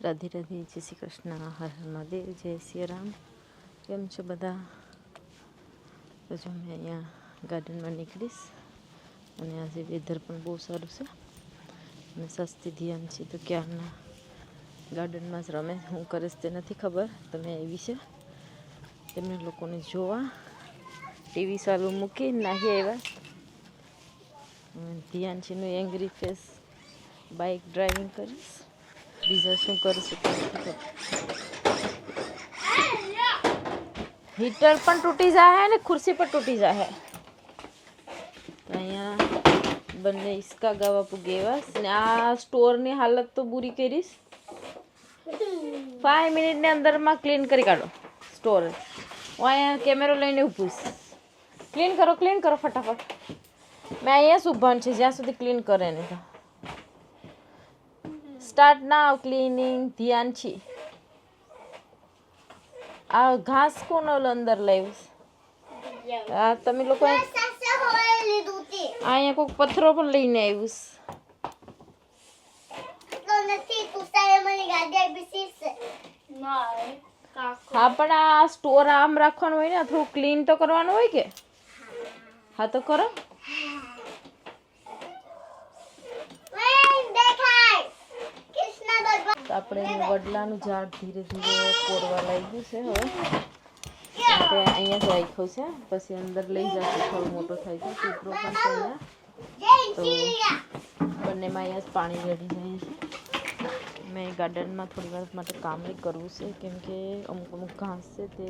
રાધે રાધે, જય શ્રી કૃષ્ણ, હર હર મહાદેવ, જય સિયા રામ. કેમ છો બધા? તો જો મેં અહીંયા ગાર્ડનમાં નીકળીશ અને આજે વેધર પણ બહુ સારું છે અને સસ્તી ધ્યાન છે તો ક્યારના ગાર્ડનમાં જ રમે. હું કરીશ તે નથી ખબર, તમે આવી છે તેમને લોકોને જોવા ટીવી ચાલુ મૂકી નાહી આવ્યા. ધ્યાન છે નું એંગ્રી ફેસ બાઇક ડ્રાઇવિંગ કરીશ. બીજા શું કરીશું તે નથી ખબર. હીટર પણ તૂટી જાય ને ખુરશી પણ તૂટી જાય. અહીંયા બંને હિસકા ગાવા પૂગેવા ને આ સ્ટોરની હાલત તો બુરી કરીશ. 5 મિનિટની અંદરમાં ક્લીન કરી કાઢો સ્ટોર. હું અહીંયા કેમેરો લઈને ઊભું છું. ક્લીન કરો ફટાફટ. મેં અહીંયા જ ઊભાનું છે જ્યાં સુધી ક્લીન કરે નહીં તો. Start now cleaning. ધ્યાન છે. આ ઘાસ કોણ અંદર લાવ્યું? હા, તમે લોકો અહીંયા કોઈક પથ્થરો પણ લઈને આવ્યું. હા, પણ આ સ્ટોર આમ રાખવાનું હોય ને, થોડું ક્લીન તો કરવાનું હોય કે. હા તો કરો. આપણે વડલાનું ઝાડ ધીરે ધીરે કોરવા લાગ્યું છે. હવે આપણે અહીંયા જ રાખ્યું છે, પછી અંદર લઈ જશું. થોડો મોટો થાય છે. કૂતરો પણ છે અહીંયા, તો બંનેમાં અહીંયા જ પાણી રેડી જાય છે. મેં ગાર્ડનમાં થોડી વાર માટે કામ નહીં કરવું છે, કેમ કે અમુક ઘાસ છે તે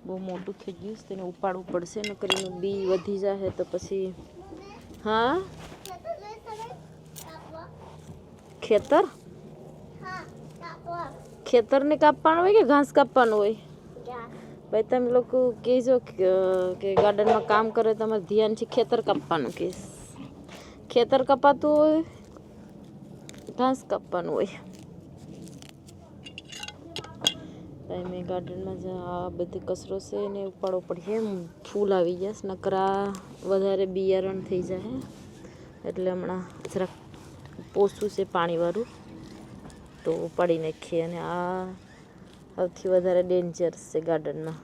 બહુ મોટું થઈ ગયું છે, તેને ઉપાડવું પડશે. નકર એનું બી વધી જાય તો પછી. હા, ખેતરને કાપવાનું હોય કે ઘાસ કાપવાનું હોય? ભાઈ તમે લોકો કહેજો કે ગાર્ડનમાં કામ કરે તમારે ધ્યાન છે ખેતર કાપવાનું કે ખેતર કપાતું હોય ઘાસ કાપવાનું હોય. ભાઈ મેં ગાર્ડનમાં જ આ બધી કચરો છે એને ઉપાડવો પડશે. ફૂલ આવી જશે નકરા વધારે બિયારણ થઈ જાય, એટલે હમણાં જરાક પોસું છે પાણીવાળું તો ઉપાડી નાખીએ. અને આ સૌથી વધારે ડેન્જર છે ગાર્ડનમાં.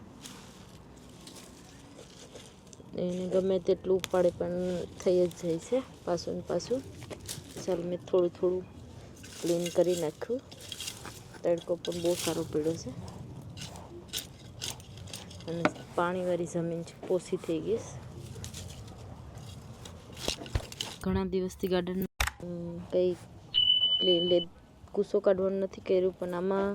એને ગમે તેટલું ઉપાડે પણ થઈ જ જાય છે પાછું ને પાછું. ચાલ મેં થોડું થોડું ક્લીન કરી નાખ્યું. તડકો પણ બહુ સારો પીડ્યો છે અને પાણીવાળી જમીન છે, પોસી થઈ ગઈ. ઘણા દિવસથી ગાર્ડન કંઈ કૂસો કાઢવાનું નથી કર્યું, પણ આમાં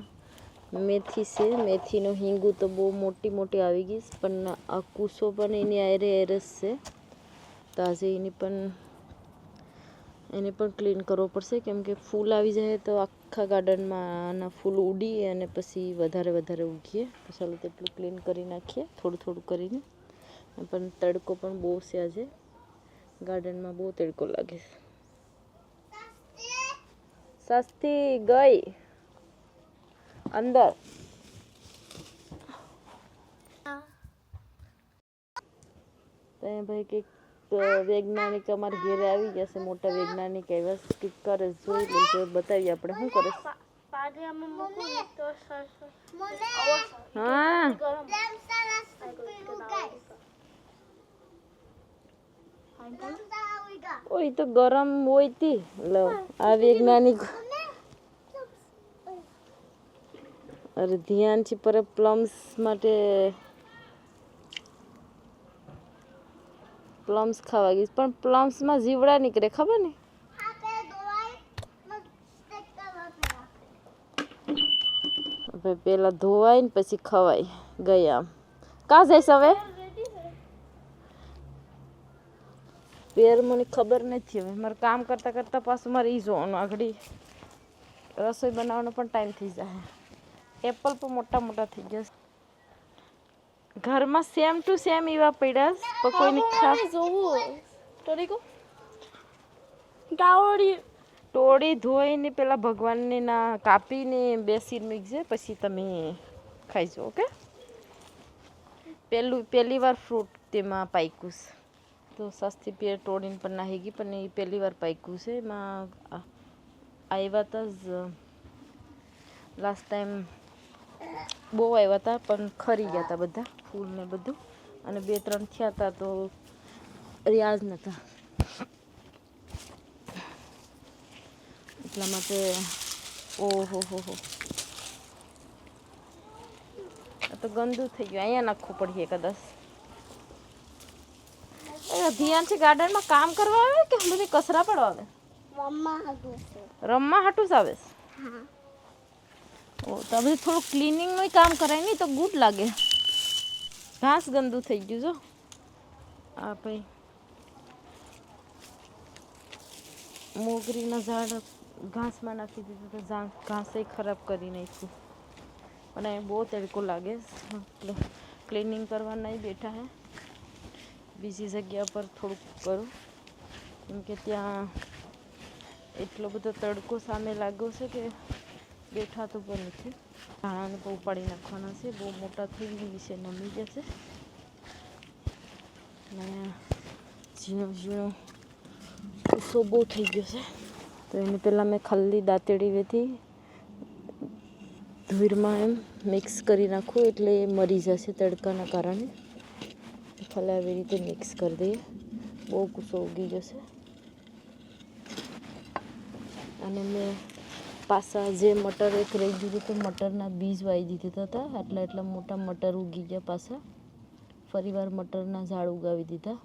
મેથી છે. મેથીનો હિંગુ તો બહુ મોટી મોટી આવી ગઈ, પણ આ કૂસો પણ એની આયરે એરસ છે. તો આજે એને પણ ક્લીન કરવો પડશે, કેમ કે ફૂલ આવી જાય તો આખા ગાર્ડનમાં આના ફૂલ ઉડી અને પછી વધારે ઉગીએ. તો ચાલો તેટલું ક્લીન કરી નાખીએ થોડું થોડું કરીને. પણ તડકો પણ બહુ છે આજે ગાર્ડનમાં, બહુ તડકો લાગે છે. સસ્તી ગઈ અંદર. ભાઈ કંઈક વૈજ્ઞાનિક અમારા ઘેરે આવી ગયા છે, મોટા વૈજ્ઞાનિક આવ્યા કંઈક કરે. જોઈ લઈએ, બતાવીએ આપણે શું કરે. હા, ઓય તો ગરમ હોય તી. આ વૈજ્ઞાનિક અરે ધ્યાન છે પર પ્લમ્સ માટે પ્લમ્સ ખાવા ગઈશ, પણ પ્લમ્સમાં જીવડા નીકળે ખબર ને. પેલા ધોવાય ને પછી ખવાય. ગયા કાં જઈશ હવે? પેર મને ખબર નથી. હવે મારે કામ કરતાં કરતાં પાછું મારે એ જોવાનું, આગળ રસોઈ બનાવવાનો પણ ટાઈમ થઈ જાય. એપલ પણ મોટા મોટા થઈ ગયા. ઘરમાં સેમ ટુ સેમ એવા પડ્યા, પણ કોઈને તોડી ધોઈને પેલા ભગવાનને ના કાપીને બેસી મૂકજે, પછી તમે ખાઈજો. ઓકે? પહેલી વાર ફ્રૂટ તેમાં પાક્યું છે. તો સસ્તી પેર તોડીને પણ નાહી ગઈ, પણ એ પહેલી વાર પાક્યું છે. એમાં આવ્યા હતા જ લાસ્ટ ટાઈમ બહુ આવ્યા હતા પણ ખરી ગયા હતા બધા ફૂલ ને બધું, અને 2-3 થયા હતા તો રહ્યા જ નહોતા. એટલા માટે ઓહો હો આ તો ગંદુ થઈ ગયું. અહીંયા નાખવું પડીએ કદાચ. ધ્યાન છે ગાર્ડનમાં કામ કરવા આવે કે બધી કચરા પડવા આવે? રમવા હાટું જ આવે. ઓ તો હવે થોડું ક્લિનિંગનું કામ કરાય નહીં તો ગુડ લાગે. ઘાસ ગંદુ થઈ ગયું જો. આ ભાઈ મોગરીના ઝાડ ઘાસમાં નાખી દીધું તો ઘાસે ખરાબ કરી નાખ્યું. પણ અહીં બહુ તડકો લાગે. ક્લિનિંગ કરવા નહીં બેઠા હે, બીજી જગ્યા પર થોડુંક કરું કેમ કે ત્યાં એટલો બધો તડકો સામે લાગ્યો છે કે બેઠા તો પણ નથી. ધાણાને પણ ઉપાડી નાખવાના છે, બહુ મોટા થઈ ગઈ છે, નમી જશે. ને ઝીણો ઝીણો ઉસો બહુ થઈ ગયો છે તો એને પહેલાં મેં ખાલી દાંતેડી વેથી ધૂળમાં એમ મિક્સ કરી નાખું એટલે એ મરી જશે તડકાના કારણે. ખાલી આવી રીતે મિક્સ કરી દઈએ. બહુ કૂસો ઉગી જશે. અને મેં પાછા જે મટર એક રહી ગયું તો મટરના બીજ વાવી દીધા હતા. એટલા મોટા મટર ઉગી ગયા પાછા. ફરીવાર મટરના ઝાડ ઉગાવી દીધા.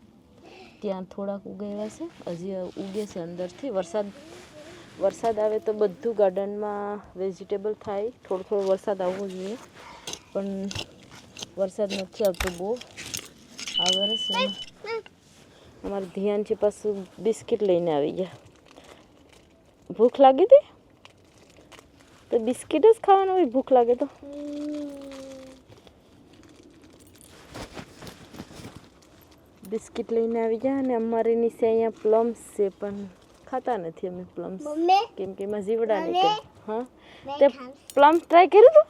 ત્યાં થોડાક ઉગાવ્યા છે, હજી ઉગે છે અંદરથી. વરસાદ આવે તો બધું ગાર્ડનમાં વેજીટેબલ થાય. થોડો વરસાદ આવવો જોઈએ પણ વરસાદ નથી આવતો બહુ આ વર્ષ. અમારું ધ્યાન છે પાછું બિસ્કિટ લઈને આવી ગયા. ભૂખ લાગી હતી તો બિસ્કિટ જ ખાવાનું હોય. ભૂખ લાગે તો બિસ્કિટ લઈને આવી ગયા. અને અમારે નીચે અહીંયા પ્લમ્સ છે પણ ખાતા નથી અમે પ્લમ્સ કેમ કે એમાં જીવડા નીકળે. હા તે પ્લમ્સ ટ્રાય કર્યું હતું?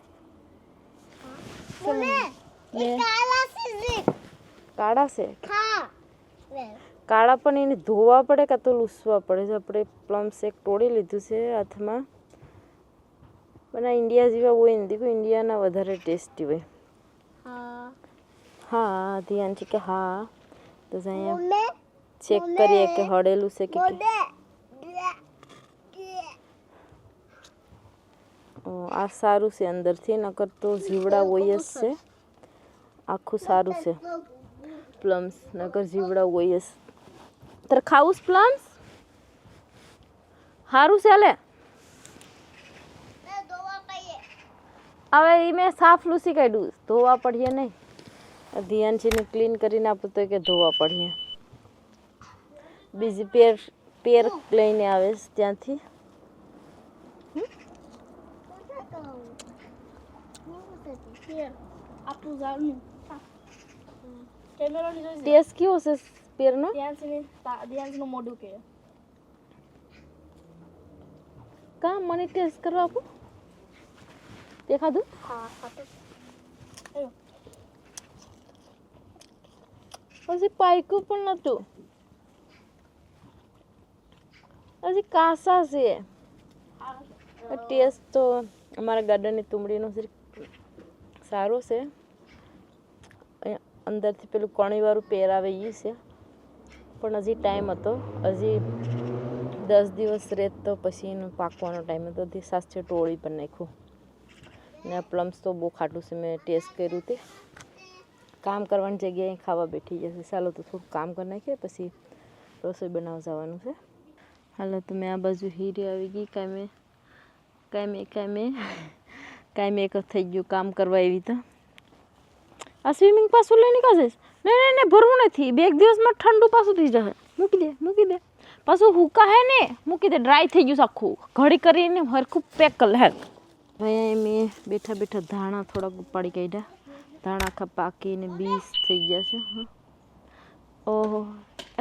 કાળા છે. કાળા પણ એને ધોવા પડે કાં તો લૂસવા પડે. જો આપણે પ્લમ્સ એક તોડી લીધું છે હાથમાં, પણ આ ઇન્ડિયા જેવા હોય નથી. ઇન્ડિયાના વધારે ટેસ્ટી હોય. હા ધ્યાન છે કે હા. તો અહીંયા ચેક કરીએ કે હળેલું છે કે આ સારું છે અંદરથી, નકર તો જીવડા હોય જ છે. આખું સારું છે પ્લમ્સ, નકર જીવડા હોય જ. તારે ખાવું જ પ્લમ્સ? સારું છે લે. હવે એ મેં સાફ લૂસી કાઢ્યું. ધોવા પડીએ નહીં. ધ્યાન છે ને ક્લીન કરીને આપું તો કે ધોવા પડીએ. બીજી પેર લઈને આવે ત્યાંથી. ટેસ્ટ કેવો છે પેરનો? મોઢું કે કા મને ટેસ્ટ કરવા આપો. તે ખાધું? પછી પાક્યું પણ નતું. હજી કાસા છે. ટેસ્ટ તો અમારા ગાર્ડનની તુમડીનો સારો છે. અંદરથી પેલું કણીવાળું પેર આવે એ છે પણ હજી ટાઈમ હતો. હજી 10 દિવસ રહે તો પછી એનો પાકવાનો ટાઈમ હતો. તે સાચે ટોળી પણ નાખ્યું. ને આ પ્લમ્સ તો બહુ ખાટું છે. મેં ટેસ્ટ કર્યું તે. કામ કરવાની જગ્યાએ ખાવા બેઠી જશે. ચાલો તો થોડું કામ કરી નાખીએ પછી રસોઈ બનાવવા જવાનું છે. હાલો તો મેં આ બાજુ હીરી આવી ગઈ. કાંઈ એક થઈ ગયું કામ કરવા એવી તો. આ સ્વિમિંગ પાછું લઈને કાં જઈશ? નહીં ભરવું નથી. 2 દિવસમાં ઠંડુ પાછું થઈ જશે. મૂકી દે પાછું હુકા હે ને મૂકી દે. ડ્રાય થઈ ગયું આખું. ઘડી કરીને હરખું પેક કરી લે. ભાઈ મેં બેઠા ધાણા થોડાક ઉપાડી કાઢ્યા. ધાણા આખા પાકીને બીજ થઈ ગયા છે. ઓહો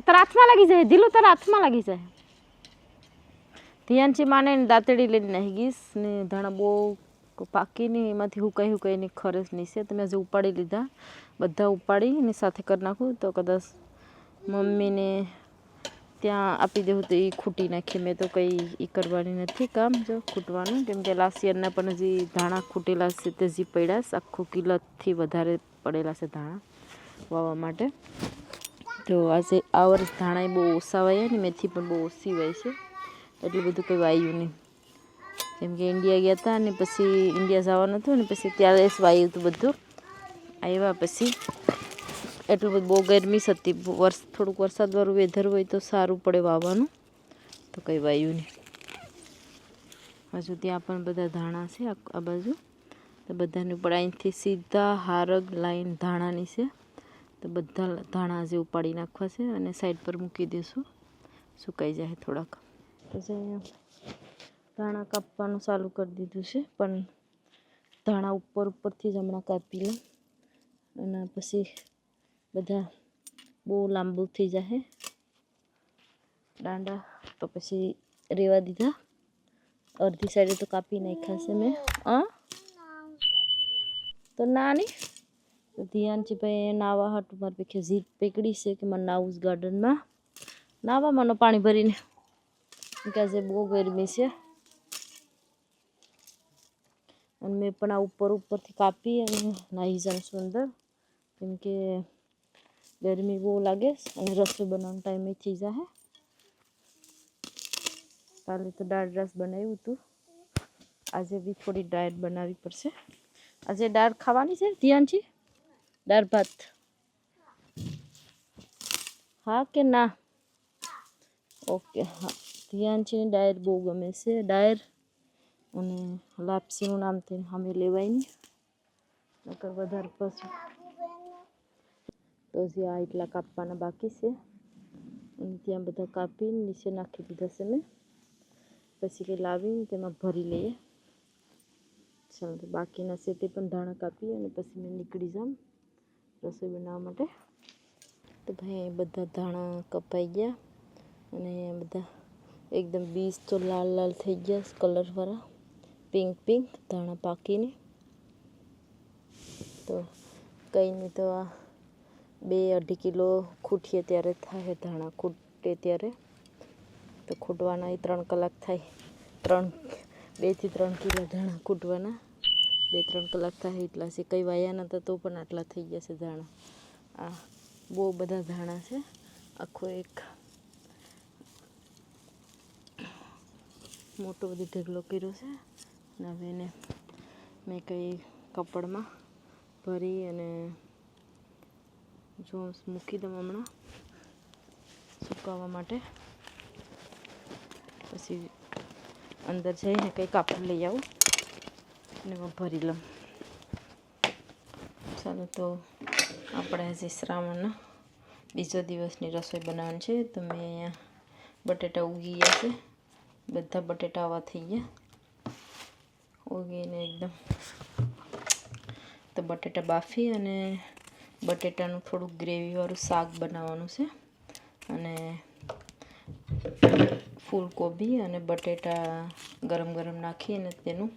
તારા હાથમાં લાગી જાય. ઢીલું તારા હાથમાં લાગી જાય. ધ્યાન છે માને દાંતેડી લઈને નાહી ગઈશ ને ધાણા બહુ પાકીને એમાંથી હુકાઈને ખરેશ નહીં છે. તમે હજી ઉપાડી લીધા. બધા ઉપાડી એની સાથે કરી નાખું તો કદાચ મમ્મીને ત્યાં આપી દેવું તો એ ખૂટી નાખીએ. મેં તો કંઈ એ કરવાની નથી કામ જો ખૂટવાનું, કેમ કે લાસ્ટ યરના પણ હજી ધાણા ખૂટેલા છે તે હજી પડ્યા છે. આખું કિલોથી વધારે પડેલા છે ધાણા વાવવા માટે. તો આજે આ વર્ષ ધાણા બહુ ઓછા વાયા ને મેથી પણ બહુ ઓછી વાય છે, એટલું બધું કંઈ વાયું નહીં. કેમ કે ઇન્ડિયા ગયા હતા ને પછી ઇન્ડિયા જવાનું હતું ને પછી ત્યારે જ વાયું હતું બધું. આવ્યા પછી એટલું બધું બહુ ગરમી હતી. થોડુંક વરસાદવાળું વેધર હોય તો સારું પડે વાવવાનું, તો કંઈ વાયું નહીં. હજુ ત્યાં પણ બધા ધાણા છે આ બાજુ, તો બધાની ઉપર અહીંથી સીધા હારગ લાઈન ધાણાની છે. તો બધા ધાણા જે ઉપાડી નાખવા છે અને સાઈડ પર મૂકી દઈશું, સુકાઈ જાય થોડાક. પછી અહીંયા ધાણા કાપવાનું ચાલુ કરી દીધું છે, પણ ધાણા ઉપરથી જ હમણાં કાપી લઉં અને પછી બધા બહુ લાંબુ થઈ જાય દાંડા, તો પછી રેવા દીધા. અડધી સાઈડે તો કાપી નાખ્યા છે મેં. તો નાની તો ધ્યાનથી ભાઈ નાવા હાટું મારે પેખે જીત પકડી છે કે મને નાવું જ ગાર્ડનમાં નાવામાં પાણી ભરીને, કે આજે બહુ ગરમી છે. અને મેં પણ આ ઉપરથી કાપી અને નાહી જાઉં છું અંદર, કેમ કે ગરમી બહુ લાગે અને રસોઈ બનાવવાનો ટાઈમે થઈ જાય. કાલે તો દાળ રસ બનાવ્યું હતું, આજે બી થોડી દાળ બનાવવી પડશે. આજે દાળ ખાવાની છે ધ્યાનથી, દાળ ભાત હા કે ના? ઓકે હા, ધ્યાનથી દાળ બહુ ગમે છે. દાળ અને લાપસીનું નામ તે અમે લેવાય નહીં નકર વધારે પછી. તો હજી આ એટલા કાપવાના બાકી છે અને ત્યાં બધા કાપીને નીચે નાખી દીધા છે મેં. પછી કંઈ લાવીને તેમાં ભરી લઈએ. ચાલો તો બાકીના છે તે પણ ધાણા કાપી અને પછી મેં નીકળી જાઉં રસોઈ બનાવવા માટે. તો ભાઈ બધા ધાણા કપાઈ ગયા અને બધા એકદમ બીજ તો લાલ લાલ થઈ ગયા કલરવાળા, પિંક ધાણા પાકીને. તો કંઈ નહીં, તો આ 2-2.5 કિલો ખૂટીએ ત્યારે થાય ધાણા, ખૂટે ત્યારે. તો ખૂટવાના 3 કલાક થાય, 2 થી 3 કિલો ધાણા ખૂટવાના 2-3 કલાક થાય એટલા છે. કંઈ વાયા નતા તો પણ આટલા થઈ ગયા છે ધાણા. આ બહુ બધા ધાણા છે, આખો એક મોટો બધી ઢગલો કર્યો છે. અને હવે એને મેં કંઈ કપડમાં ભરી અને જો મૂકી દઉં હમણાં સુકાવવા માટે. પછી અંદર જઈને કંઈ કાપડ લઈ આવું અને એમાં ભરી લઉં. ચાલો તો આપણે હજી શ્રાવણના બીજો દિવસની રસોઈ બનાવવાની છે. તો મેં અહીંયા બટેટા ઉગી ગયા છે, બધા બટેટા આવા થઈ ગયા ઉગીને એકદમ. તો બટેટા બાફી અને બટેટાનું થોડુંક ગ્રેવીવાળું શાક બનાવવાનું છે અને ફૂલકોબી અને બટેટા ગરમ નાખી અને તેનું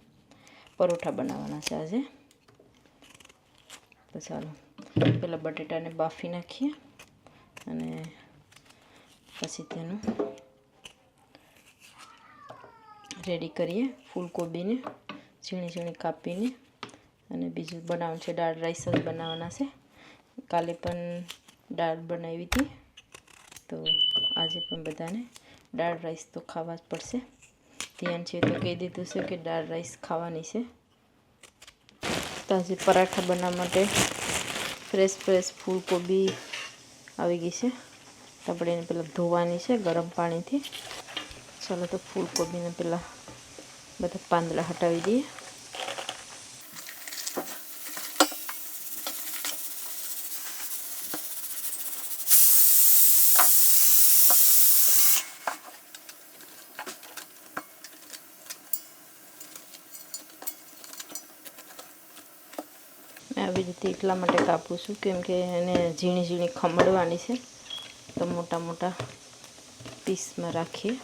પરોઠા બનાવવાના છે આજે. તો ચાલો પહેલાં બટેટાને બાફી નાખીએ અને પછી તેનું રેડી કરીએ. ફૂલકોબીને ઝીણી કાપીને અને બીજું બનાવવાનું છે દાળ રાઈસ જ બનાવવાના છે. કાલે પણ દાળ બનાવી હતી, તો આજે પણ બધાને દાળ રાઈસ તો ખાવા જ પડશે. ધ્યાન છે તો કહી દીધું છે કે દાળ રાઈસ ખાવાની છે. તો આજે પરાઠા બનાવવા માટે ફ્રેશ ફૂલકોબી આવી ગઈ છે. તો આપણે એને પહેલાં ધોવાની છે ગરમ પાણીથી. ચાલો તો ફૂલકોબીને પહેલાં બધા પાંદડા હટાવી દઈએ. આવી રીતે એટલા માટે કાપું છું કેમ કે એને ઝીણી ખમડવાની છે, તો મોટા પીસમાં રાખીએ.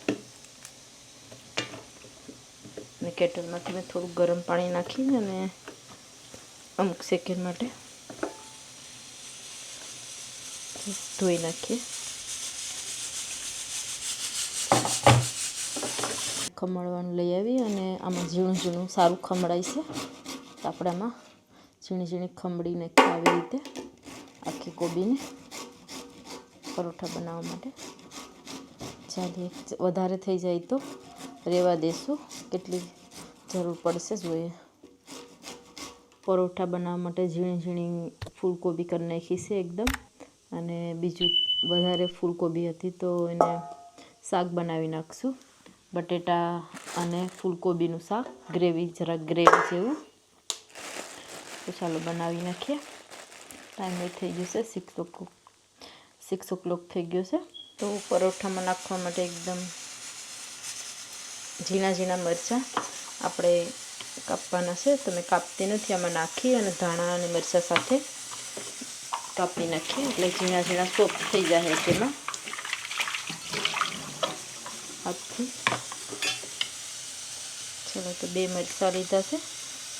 અને કેટલમાંથી મેં થોડું ગરમ પાણી નાખીને અને અમુક સેકન્ડ માટે ધોઈ નાખીએ. ખમણવાનું લઈ આવી અને આમાં ઝીણું ઝીણું સારું ખમણાય છે. તો આપણે આમાં ઝીણી ઝીણી ખમણી નાખી આવી રીતે આખી કોબીને પરોઠા બનાવવા માટે. ચાલે વધારે થઈ જાય તો રહેવા દેશું, કેટલી જરૂર પડશે જોઈએ. પરોઠા બનાવવા માટે ઝીણી ઝીણી ફૂલકોબી કરી નાખી છે એકદમ, અને બીજું વધારે ફૂલકોબી હતી તો એને શાક બનાવી નાખશું, બટેટા અને ફૂલકોબીનું શાક, ગ્રેવી, જરાક ગ્રેવી જેવું. તો ચાલો બનાવી નાખીએ. ટાઈમ થઈ ગયો છે 6 o'clock થઈ ગયો છે. તો પરોઠામાં નાખવા માટે એકદમ ઝીણા ઝીણા મરચાં આપણે કાપવાના છે. તો મેં કાપતી નથી, આમાં નાખી અને ધાણા અને મરચાં સાથે કાપી નાખીએ એટલે ઝીણા ઝીણા સોફ્ટ થઈ જાય તેમાં હાથથી. ચાલો તો 2 મરચાં લીધા છે,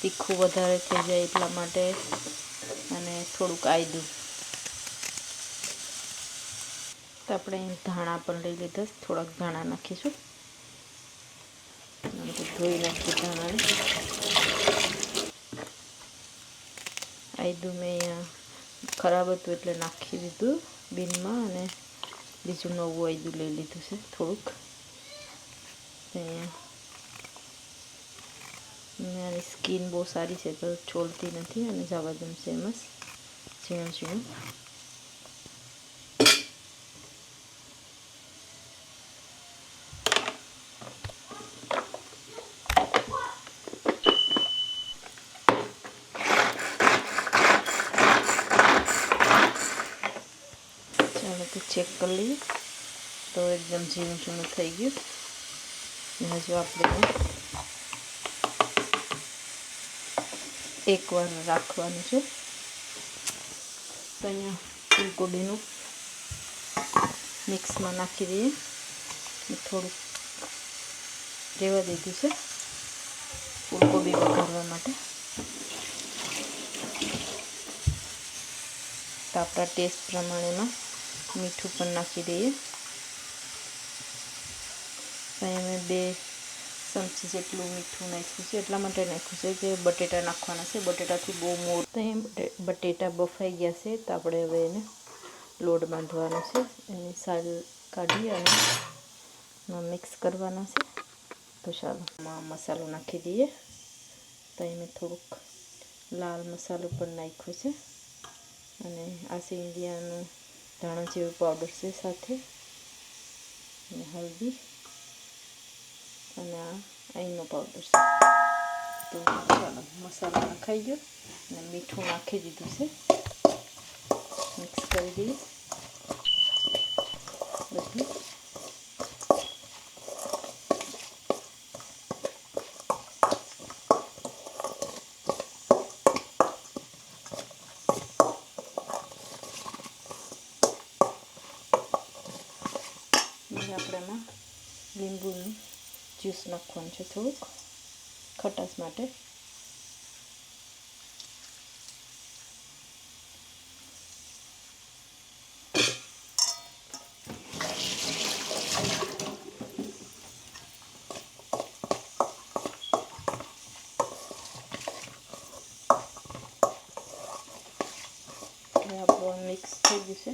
તીખું વધારે થઈ જાય એટલા માટે, અને થોડુંક આદું. તો આપણે ધાણા પણ લઈ લીધા, થોડાક ધાણા નાખીશું. ધોઈ નાખીએ ધાણાને. આદું મેં અહીંયા ખરાબ હતું એટલે નાખી દીધું બિનમાં, અને બીજું નવું આદું લઈ લીધું છે થોડુંક. આની સ્કીન બહુ સારી છે તો છોલતી નથી, અને જવા જમશે એમ જ ઝીણું ઝીણું. ચેક કરી લઈએ તો એકદમ ઝીણું ઝીણું થઈ ગયું. હજુ આપણે એકવાર રાખવાનું છે. તો અહીંયા ફૂલકોબીનું મિક્સમાં નાખી દઈએ, થોડુંક રહેવા દીધું છે ફૂલકોબી વઘારવા માટે. તો આપણા ટેસ્ટ પ્રમાણેમાં મીઠું પણ નાખી દઈએ. અહીંયા મેં 2 ચમચી જેટલું મીઠું નાખ્યું છે, એટલા માટે નાખ્યું છે કે બટેટા નાખવાના છે, બટેટાથી બહુ મોર. તો અહીંયા બટેટા બફાઈ ગયા છે, તો આપણે હવે એને લોટ બાંધવાનો છે. એની સાલ કાઢી અને મિક્સ કરવાના છે. તો ચાલો મસાલો નાખી દઈએ. તો અહીં મેં થોડુંક લાલ મસાલો પણ નાખ્યો છે, અને આ સિંધિયાનું ધાણા જેવું પાવડર છે સાથે, અને હળદી, અને આ અહીંનો પાવડર છે. તો ચાલો મસાલો નાખાઈ ગયો અને મીઠું નાખી દીધું છે. મિક્સ કરી દઈએ બધું. આપણે એમાં લીંબુનું જ્યુસ નાખવાનું છે થોડુંક ખટાશ માટે. આપણું મિક્સ થઈ ગયું છે.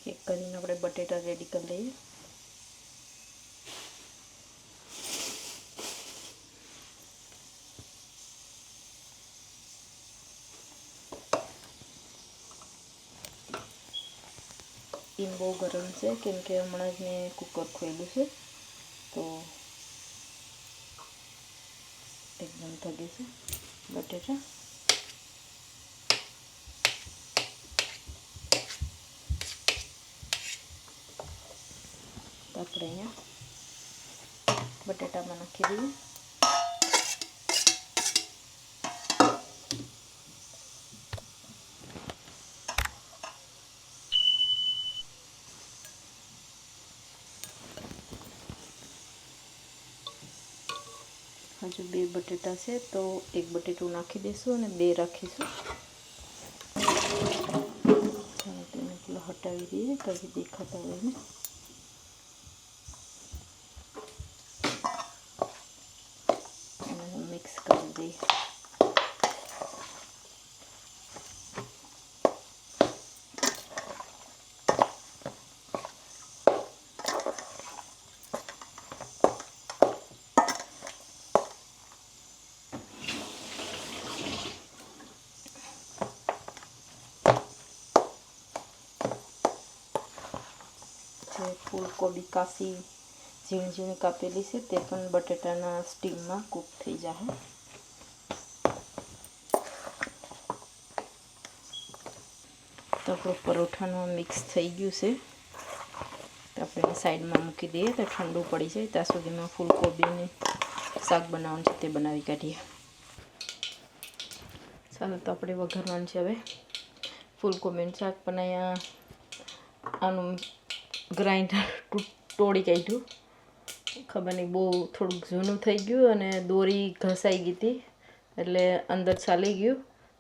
એક કરીને આપણે બટેટા રેડી કરી લઈએ. ઈમ બહુ ગરમ છે કેમ કે હમણાં જ મેં કુકર ખોલ્યું છે, તો એકદમ થગે છે બટેટા. તો આપણે અહીંયા બટેટામાં નાખી દઈએ. હજુ 2 બટેટા છે તો એક બટેટું નાખી દઈશું અને 2 રાખીશું. તેને પેલો હટાવી દઈએ તો દેખાતા હોય ને. દઈએ. ફૂલકોબી કાસી ઝીણી ઝીણી કાપેલી છે તે પણ બટેટાના સ્ટીમમાં કૂક થઈ જાય. તો આપણું પરોઠાનું મિક્સ થઈ ગયું છે. તો આપણે સાઈડમાં મૂકી દઈએ તો ઠંડુ પડી જાય ત્યાં સુધીમાં ફૂલકોબીની શાક બનાવવાનું છે તે બનાવી કાઢીએ. ચાલો તો આપણે વઘારવાનું છે હવે ફૂલકોબીનું શાક. પણ અહીંયા આનું ગ્રાઇન્ડર તોડી કાઢ્યું. ખબર નહીં, બહુ થોડુંક જૂનું થઈ ગયું અને દોરી ઘસાઈ ગઈ હતી એટલે અંદર ચાલી ગયું.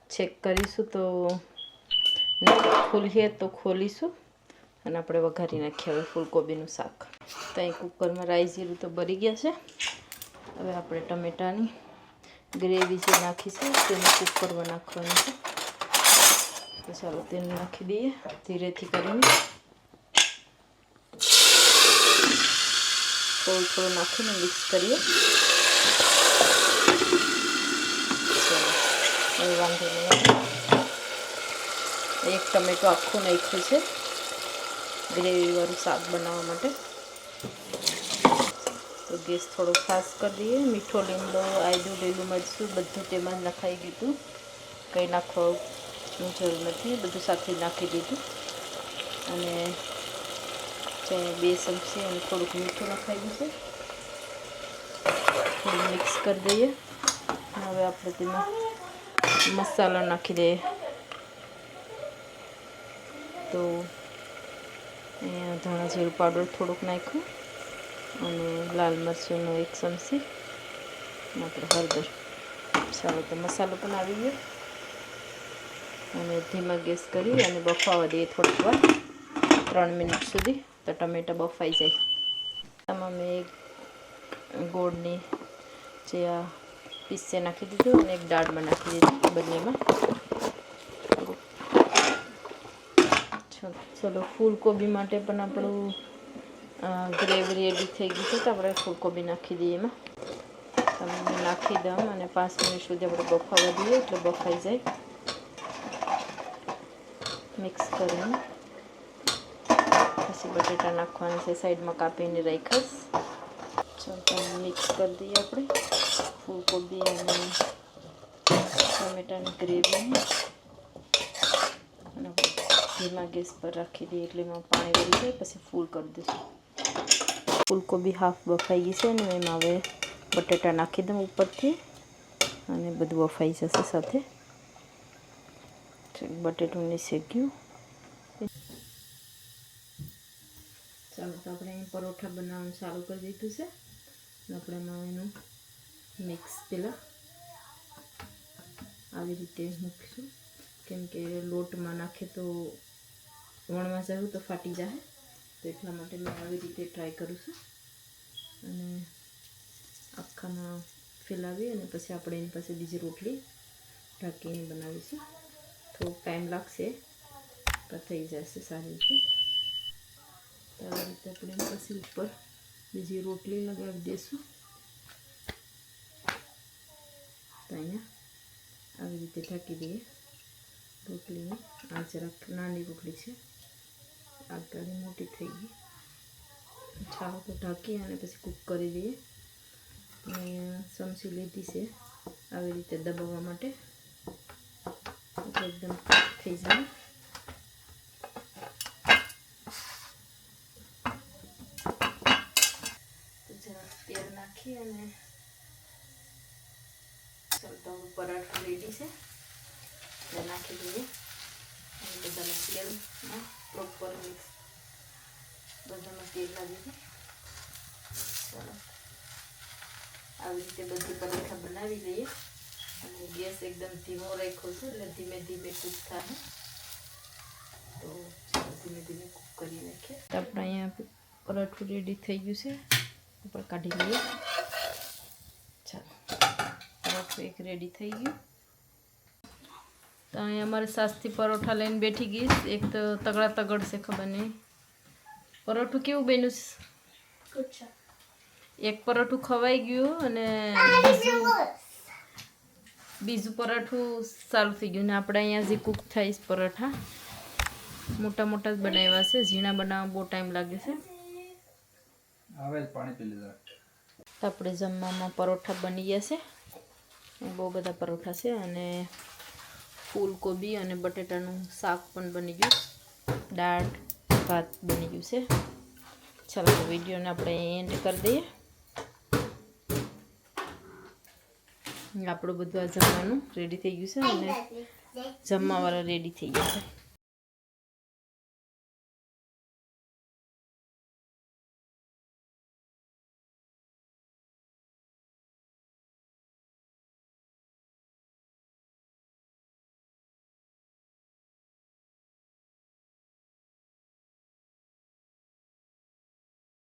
ચેક કરીશું તો ખોલીએ તો ખોલીશું અને આપણે વઘારી નાખીએ હવે ફૂલકોબીનું શાક. તો અહીં કુકરમાં રાઈ જીરું તો બળી ગયા છે. હવે આપણે ટમેટાની ગ્રેવી જે નાખીશું તેને કુકરમાં નાખવાની છે. તો ચાલો તેને નાખી દઈએ ધીરેથી કરીને. થોડું થોડું નાખીને મિક્સ કરીએ. હવે વાંધો નહીં. એક ટમેટો આખું નાખ્યું છે ગ્રેવીવાળું શાક બનાવવા માટે. તો ગેસ થોડો ફાસ્ટ કરી દઈએ. મીઠો લીમડો, આદું, લીલું મરચું બધું તેમાં જ નખાઈ દીધું. કંઈ નાખવાની જરૂર નથી, બધું સાથે નાખી દીધું. અને 2 ચમચી અને થોડુંક મીઠું નખાવ્યું છે. થોડું મિક્સ કરી દઈએ. હવે આપણે તેમાં મસાલો નાખી દઈએ. તો અહીંયા ધાણા જીરું પાવડર થોડુંક નાખ્યું અને લાલ મરચુંનો 1 ચમચી આપણે હળદર. સારો તો મસાલો પણ આવી ગયો અને ધીમા ગેસ કરી અને બફાવા દઈએ થોડીક વાર, 3 મિનિટ સુધી. તો ટમેટા બફાઈ જાય. આમાં મેં ગોળની જે આ પીસે નાખી દીધું અને એક દાળમાં નાખી દીધું બંનેમાં. ચલો ફૂલકોબી માટે પણ આપણું ગ્રેવી રેડી થઈ ગયું છે. તો આપણે ફૂલકોબી નાખી દઈએ એમાં. તમે નાખી દઉં અને 5 મિનિટ સુધી આપણે બફાવા દઈએ એટલે બફાઈ જાય. મિક્સ કરીને પછી બટેટા નાખવાના છે સાઈડમાં કાપીને રાખ્યા. ચાલો મિક્સ કરી દઈએ આપણે ફૂલકોબી અને ટમેટાની ગ્રેવીને. અને ધીમા ગેસ પર રાખી દઈએ એટલે એમાં પાણી વળી જાય. પછી ફૂલ કરી દઈશું. ફૂલકોબી હાફ બફાઈ ગઈ છે અને એમાં હવે બટેટા નાખી દઉં ઉપરથી અને બધું બફાઈ જશે સાથે. બટેટું નહીં શેક્યું. ચાલો તો આપણે અહીં પરોઠા બનાવવાનું ચાલુ કરી દીધું છે. આપણે એનું મિક્સ પહેલાં આવી રીતે મૂકીશું, કેમ કે લોટમાં નાખે તો વણવા જવું તો ફાટી જાય. તો એટલા માટે મેં આવી રીતે ટ્રાય કરું છું. અને આખામાં ફેલાવી અને પછી આપણે એની પાસે બીજી રોટલી ઢાંકીને બનાવીશું. થોડોક ટાઈમ લાગશે પણ થઈ જશે સારી રીતે. તો આવી રીતે આપણે પછી ઉપર બીજી રોટલી લગાવી દઈશું. તો અહીંયા આવી રીતે ઢાંકી દઈએ રોટલીને. આ જરાક નાની રોટલી છે, આગળ મોટી થઈ ગઈ. છાવ તો ઢાંકી અને પછી કૂક કરી દઈએ. મેં ચમચી લીધી છે આવી રીતે દબાવવા માટે, એટલે એકદમ થઈ જાય. તો જરાક તેલ નાખી અને ચાલતા પરાઠું રેડી છે તે નાખી દઈએ. અને બધામાં તેલમાં પ્રોપર મિક્સ, બધામાં તેલ લાગી જાય. ચાલો આવી રીતે બધી પરાઠા બનાવી લઈએ. અને ગેસ એકદમ ધીમો રાખ્યો છે એટલે ધીમે ધીમે કૂક થાય. તો ધીમે ધીમે કૂક કરી નાખીએ. આપણે અહીંયા પરાઠું રેડી થઈ ગયું છે, ઉપર કાઢી લઈએ. ચાલો પરાઠું તો એક રેડી થઈ ગયું. તો અહીંયા અમારે સાસથી પરોઠા લઈને બેઠી ગઈ. એક તો તગડા તગડશે ખબર નહીં. પરોઠું કેવું બન્યું છે? એક પરોઠું ખવાઈ ગયું અને બીજું પરોઠું સારું થઈ ગયું. ને આપણે અહીંયા જે કૂક થાય પરોઠા મોટા મોટા જ બનાવ્યા છે. ઝીણા બનાવવા બહુ ટાઈમ લાગે છે. તો આપણે જમવામાં પરોઠા બની ગયા છે. બહુ બધા પરોઠા છે અને ફૂલકોબી અને બટેટાનું શાક પણ બની ગયું. દાળ ભાત બની ગયું છે. ચાલો તો વિડીયોને આપણે એન્ડ કરી દઈએ. આપણું બધું આ જમવાનું રેડી થઈ ગયું છે અને જમવાવાળા રેડી થઈ ગયા છે.